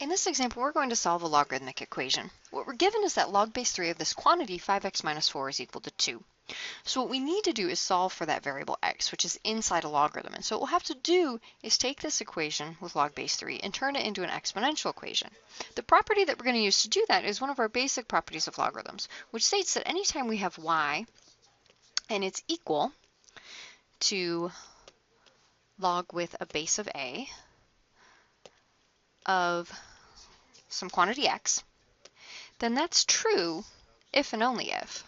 In this example, we're going to solve a logarithmic equation. What we're given is that log base 3 of this quantity, 5x minus 4, is equal to 2. So what we need to do is solve for that variable x, which is inside a logarithm. And so what we'll have to do is take this equation with log base 3 and turn it into an exponential equation. The property that we're going to use to do that is one of our basic properties of logarithms, which states that anytime we have y and it's equal to log with a base of a of some quantity x, then that's true if and only if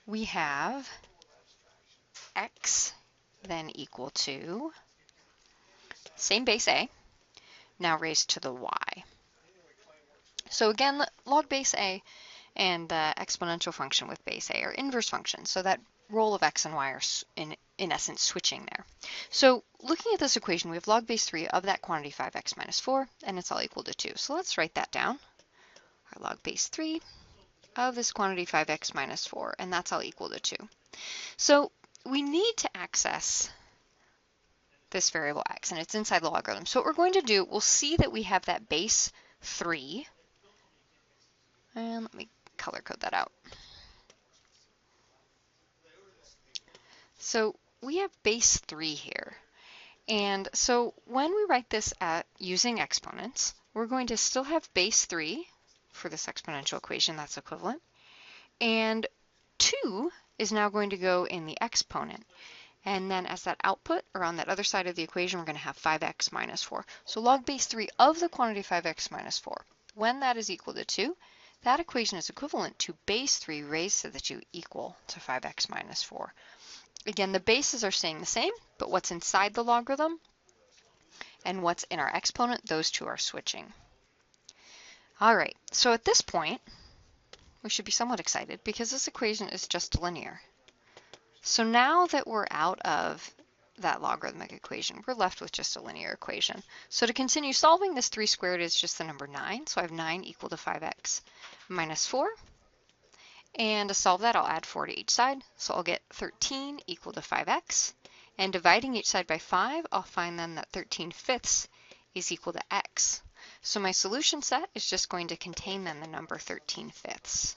we have x then equal to same base a, now raised to the y. So again, log base a and the exponential function with base a are inverse functions, so that role of x and y are in essence switching there. So looking at this equation, we have log base 3 of that quantity 5x minus 4, and it's all equal to 2. So let's write that down. Our log base 3 of this quantity 5x minus 4, and that's all equal to 2. So we need to access this variable x, and it's inside the logarithm. So what we're going to do, we'll see that we have that base 3, and let me color code that out. So we have base 3 here. And so when we write this using exponents, we're going to still have base 3 for this exponential equation, that's equivalent. And 2 is now going to go in the exponent. And then as that output, or on that other side of the equation, we're going to have 5x minus 4. So log base 3 of the quantity 5x minus 4. When that is equal to 2, that equation is equivalent to base 3 raised to the 2 equal to 5x minus 4. Again, the bases are staying the same, but what's inside the logarithm and what's in our exponent, those two are switching. All right, so at this point, we should be somewhat excited because this equation is just linear. So now that we're out of that logarithmic equation, we're left with just a linear equation. So to continue solving, this 3 squared is just the number 9. So I have 9 equal to 5x minus 4. And to solve that, I'll add 4 to each side. So I'll get 13 equal to 5x. And dividing each side by 5, I'll find then that 13/5 is equal to x. So my solution set is just going to contain then the number 13/5.